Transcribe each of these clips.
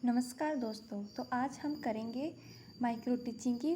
नमस्कार दोस्तों। तो आज हम करेंगे माइक्रो टीचिंग की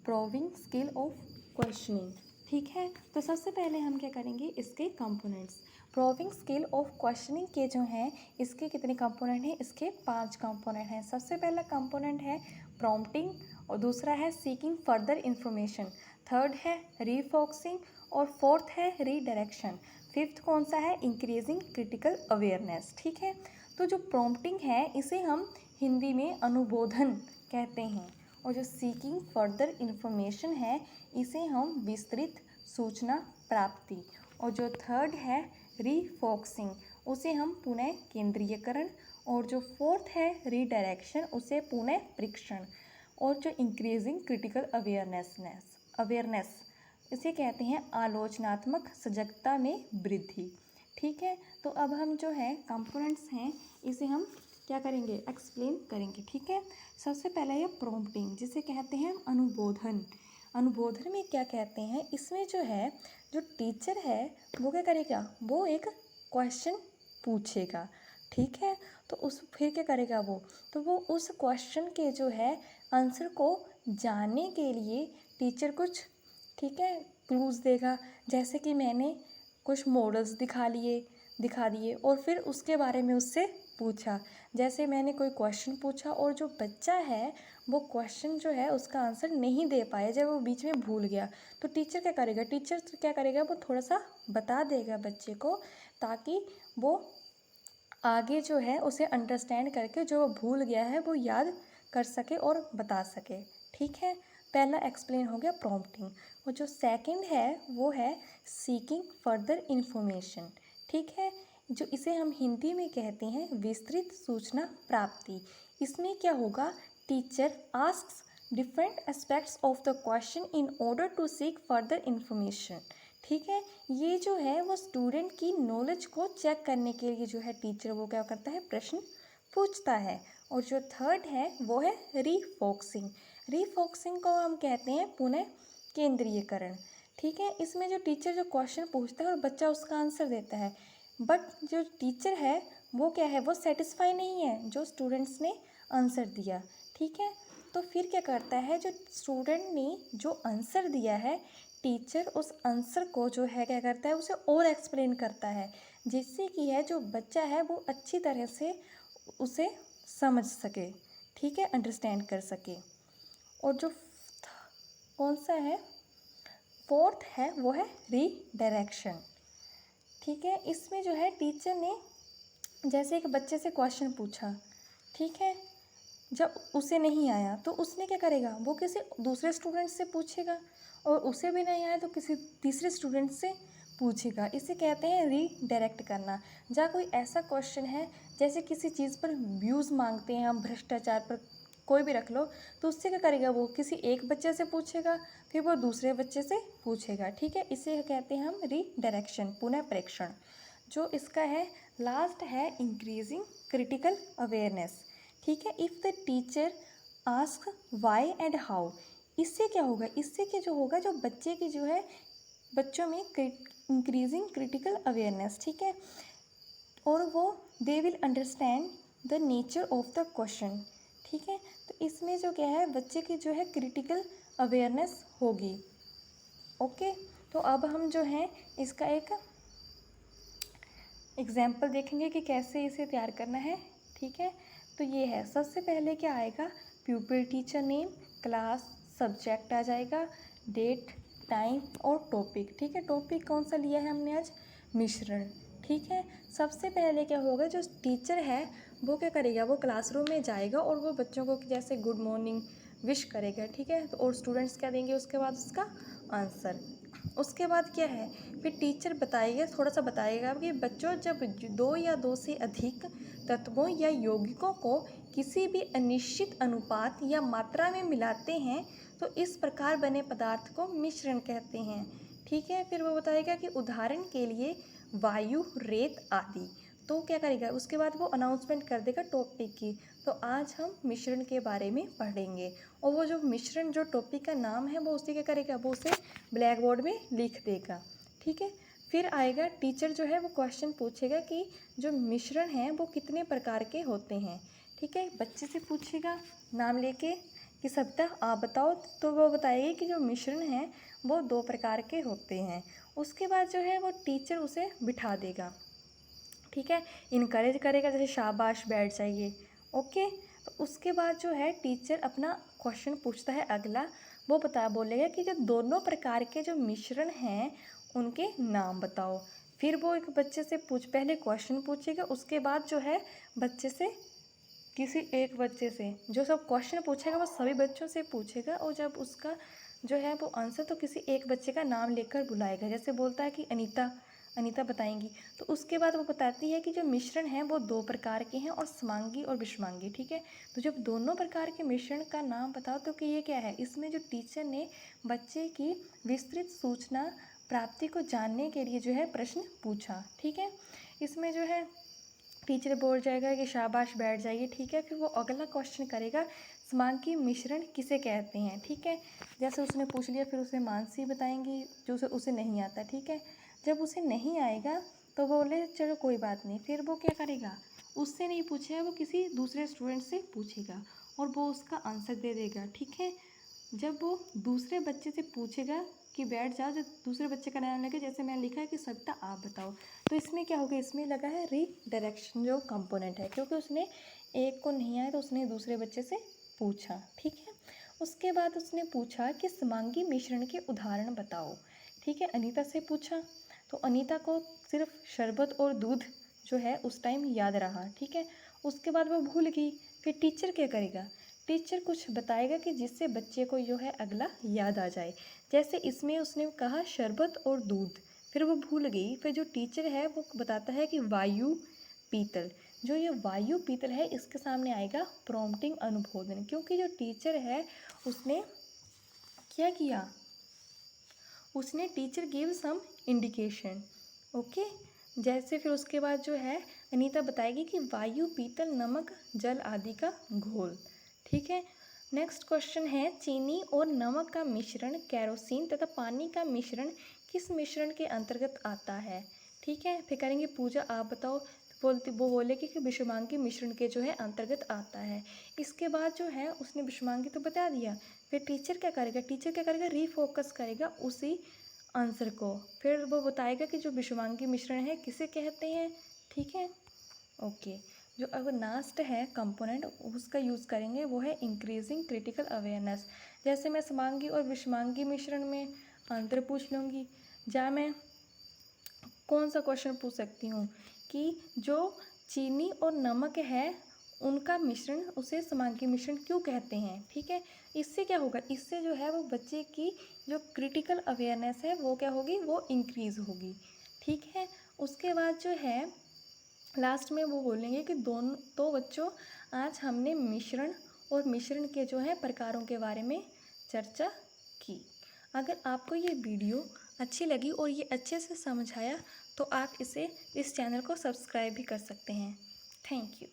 प्रूविंग स्किल ऑफ क्वेश्चनिंग। ठीक है, तो सबसे पहले हम क्या करेंगे, इसके components. Proving skill of questioning के जो हैं, इसके कितने कंपोनेंट हैं? इसके 5 कंपोनेंट हैं। सबसे पहला कंपोनेंट है प्रॉम्प्टिंग, और दूसरा है सीकिंग फर्दर इंफॉर्मेशन, थर्ड है रीफोकसिंग, और फोर्थ है रीडायरेक्शन। फिफ्थ कौन सा है? Increasing critical awareness. ठीक है, तो जो प्रॉम्प्टिंग है इसे हम हिंदी में अनुबोधन कहते हैं, और जो सीकिंग फर्दर इंफॉर्मेशन है इसे हम विस्तृत सूचना प्राप्ति, और जो थर्ड है रीफोकसिंग उसे हम पुनः केंद्रीयकरण, और जो फोर्थ है रीडायरेक्शन उसे पुनः परीक्षण, और जो इंक्रीजिंग क्रिटिकल अवेयरनेस इसे कहते हैं आलोचनात्मक सजगता में वृद्धि। ठीक है, तो अब हम जो है कंपोनेंट्स हैं इसे हम क्या करेंगे, एक्सप्लेन करेंगे। ठीक है, सबसे पहला ये प्रॉम्प्टिंग जिसे कहते हैं अनुबोधन। अनुबोधन में क्या कहते हैं, इसमें जो है जो टीचर है वो क्या करेगा, वो एक क्वेश्चन पूछेगा। ठीक है, तो उस फिर क्या करेगा वो उस क्वेश्चन के जो है आंसर को जानने के लिए टीचर कुछ, ठीक है, क्लूज़ देगा। जैसे कि मैंने कुछ मॉडल्स दिखा दिए और फिर उसके बारे में उससे पूछा। जैसे मैंने कोई क्वेश्चन पूछा और जो बच्चा है वो क्वेश्चन जो है उसका आंसर नहीं दे पाया, जब वो बीच में भूल गया, तो टीचर क्या करेगा, वो थोड़ा सा बता देगा बच्चे को, ताकि वो आगे जो है उसे अंडरस्टैंड करके जो वो भूल गया है वो याद कर सके और बता सके। ठीक है, पहला एक्सप्लेन हो गया प्रॉम्प्टिंग, और जो सेकंड है वो है सीकिंग फर्दर इंफॉर्मेशन। ठीक है, जो इसे हम हिंदी में कहते हैं विस्तृत सूचना प्राप्ति। इसमें क्या होगा, teacher asks different aspects of the question in order to seek further information. ठीक है, ये जो है वो स्टूडेंट की नॉलेज को चेक करने के लिए जो है टीचर वो क्या करता है, प्रश्न पूछता है। और जो थर्ड है वो है रीफोकसिंग। रीफोकसिंग को हम कहते हैं पुनः केंद्रीयकरण। ठीक है, इसमें जो टीचर जो क्वेश्चन पूछता है और बच्चा उसका आंसर देता है, बट जो टीचर है वो क्या है, वो सेटिस्फाई नहीं है जो स्टूडेंट्स ने आंसर दिया। ठीक है, तो फिर क्या करता है, जो स्टूडेंट ने जो आंसर दिया है टीचर उस आंसर को जो है क्या करता है, उसे और एक्सप्लेन करता है, जिससे कि है जो बच्चा है वो अच्छी तरह से उसे समझ सके। ठीक है, अंडरस्टैंड कर सके। और जो कौन सा है, फोर्थ है वो है रीडायरेक्शन। ठीक है, इसमें जो है टीचर ने जैसे एक बच्चे से क्वेश्चन पूछा, ठीक है, जब उसे नहीं आया तो उसने क्या करेगा, वो किसी दूसरे स्टूडेंट से पूछेगा, और उसे भी नहीं आया तो किसी तीसरे स्टूडेंट से पूछेगा। इसे कहते हैं रीडायरेक्ट करना। जहाँ कोई ऐसा क्वेश्चन है, जैसे किसी चीज़ पर व्यूज़ मांगते हैं हम, भ्रष्टाचार पर कोई भी रख लो, तो उससे क्या करेगा, वो किसी एक बच्चे से पूछेगा, फिर वो दूसरे बच्चे से पूछेगा। ठीक है, इसे कहते हैं हम रीडायरेक्शन, पुनः प्रेक्षण। जो इसका है लास्ट है इंक्रीजिंग क्रिटिकल अवेयरनेस। ठीक है, if the teacher ask why and how, इससे क्या होगा, इससे क्या जो होगा, जो बच्चे की जो है बच्चों में इंक्रीजिंग क्रिटिकल अवेयरनेस। ठीक है, और वो they will understand the nature of the question. ठीक है, तो इसमें जो क्या है, बच्चे की जो है क्रिटिकल अवेयरनेस होगी। ओके, तो अब हम जो है इसका एक एग्जाम्पल देखेंगे कि कैसे इसे तैयार करना है। ठीक है, तो ये है, सबसे पहले क्या आएगा, pupil teacher name, class, subject आ जाएगा, डेट, टाइम और टॉपिक। ठीक है, टॉपिक कौन सा लिया है हमने आज, मिश्रण। ठीक है, सबसे पहले क्या होगा, जो टीचर है वो क्या करेगा, वो क्लासरूम में जाएगा और वो बच्चों को जैसे गुड मॉर्निंग विश करेगा। ठीक है, तो और स्टूडेंट्स क्या देंगे उसके बाद उसका आंसर। उसके बाद क्या है, फिर टीचर बताइए, थोड़ा सा बताइएगा कि बच्चों जब दो या दो से अधिक तत्वों या यौगिकों को किसी भी अनिश्चित अनुपात या मात्रा में मिलाते हैं तो इस प्रकार बने पदार्थ को मिश्रण कहते हैं। ठीक है, फिर वो बताएगा कि उदाहरण के लिए वायु, रेत आदि। तो क्या करेगा, उसके बाद वो अनाउंसमेंट कर देगा टॉपिक की। तो आज हम मिश्रण के बारे में पढ़ेंगे, और वो जो मिश्रण जो टॉपिक का नाम है वो उसी क्या करेगा, वो उसे ब्लैक बोर्ड में लिख देगा। ठीक है, फिर आएगा टीचर जो है वो क्वेश्चन पूछेगा कि जो मिश्रण हैं वो कितने प्रकार के होते हैं। ठीक है, बच्चे से पूछेगा नाम लेके कि सविता आप बताओ, तो वो बताएगी कि जो मिश्रण हैं वो 2 प्रकार के होते हैं। उसके बाद जो है वो टीचर उसे बिठा देगा। ठीक है, इनकरेज करेगा, जैसे शाबाश बैठ जाइए। ओके, तो उसके बाद जो है टीचर अपना क्वेश्चन पूछता है अगला, वो बोलेगा कि जो दोनों प्रकार के जो मिश्रण हैं उनके नाम बताओ। फिर वो एक बच्चे से पहले क्वेश्चन पूछेगा, उसके बाद जो है बच्चे से किसी एक बच्चे से जो सब क्वेश्चन पूछेगा वो सभी बच्चों से पूछेगा, और जब उसका जो है वो आंसर तो किसी एक बच्चे का नाम लेकर बुलाएगा। जैसे बोलता है कि अनीता बताएंगी, तो उसके बाद वो बताती है कि जो मिश्रण हैं वो 2 प्रकार के हैं, और समांगी और विषमांगी। ठीक है, तो जब दोनों प्रकार के मिश्रण का नाम बताओ तो कि ये क्या है, इसमें जो टीचर ने बच्चे की विस्तृत सूचना प्राप्ति को जानने के लिए जो है प्रश्न पूछा। ठीक है, इसमें जो है टीचर बोल जाएगा कि शाबाश बैठ जाइए। ठीक है, फिर वो अगला क्वेश्चन करेगा, समांगी मिश्रण किसे कहते हैं। ठीक है, जैसे उसने पूछ लिया, फिर उसे मानसी बताएंगी जो उसे नहीं आता। ठीक है, जब उसे नहीं आएगा तो वो बोले चलो कोई बात नहीं, फिर वो क्या करेगा, उससे नहीं पूछेगा, वो किसी दूसरे स्टूडेंट से पूछेगा और वो उसका आंसर दे देगा। ठीक है, जब वो दूसरे बच्चे से पूछेगा कि बैठ जाओ, जब दूसरे बच्चे का नाम लगे, जैसे मैंने लिखा है कि सविता आप बताओ, तो इसमें क्या होगा, इसमें लगा है रीडायरेक्शन जो कंपोनेंट है, क्योंकि उसने एक को नहीं आया तो उसने दूसरे बच्चे से पूछा। ठीक है, उसके बाद उसने पूछा कि समांगी मिश्रण के उदाहरण बताओ। ठीक है, अनीता से पूछा, तो अनीता को सिर्फ शरबत और दूध जो है उस टाइम याद रहा। ठीक है, उसके बाद वो भूल गई। फिर टीचर क्या करेगा, टीचर कुछ बताएगा कि जिससे बच्चे को जो है अगला याद आ जाए। जैसे इसमें उसने कहा शरबत और दूध, फिर वो भूल गई। फिर जो टीचर है वो बताता है कि वायु पीतल, जो ये वायु पीतल है इसके सामने आएगा प्रॉम्प्टिंग अनुबोधन, क्योंकि जो टीचर है उसने क्या किया, उसने teacher give some indication. Okay, जैसे फिर उसके बाद जो है अनीता बताएगी कि वायु पीतल नमक जल आदि का घोल। ठीक है, नेक्स्ट क्वेश्चन है, चीनी और नमक का मिश्रण केरोसिन तथा पानी का मिश्रण किस मिश्रण के अंतर्गत आता है। ठीक है, फिर करेंगे पूजा आप बताओ, वो बोलेगी कि विषमांगी मिश्रण के जो है अंतर्गत आता है। इसके बाद जो है उसने विषमांगी तो बता दिया, फिर टीचर क्या करेगा, रीफोकस करेगा उसी आंसर को। फिर वो बताएगा कि जो विषमांगी मिश्रण है किसे कहते हैं। ठीक है, ओके, जो अब लास्ट है कंपोनेंट उसका यूज़ करेंगे वो है इंक्रीजिंग क्रिटिकल अवेयरनेस। जैसे मैं समांगी और विषमांगी मिश्रण में अंतर पूछ लूँगी, या मैं कौन सा क्वेश्चन पूछ सकती हूँ कि जो चीनी और नमक है उनका मिश्रण उसे समांगी मिश्रण क्यों कहते हैं। ठीक है, इससे क्या होगा, इससे जो है वो बच्चे की जो क्रिटिकल अवेयरनेस है वो क्या होगी, वो इंक्रीज़ होगी। ठीक है, उसके बाद जो है लास्ट में वो बोलेंगे कि दोनों तो बच्चों आज हमने मिश्रण और मिश्रण के जो है प्रकारों के बारे में चर्चा की। अगर आपको ये वीडियो अच्छी लगी और ये अच्छे से समझ आया तो आप इस चैनल को सब्सक्राइब भी कर सकते हैं। Thank you.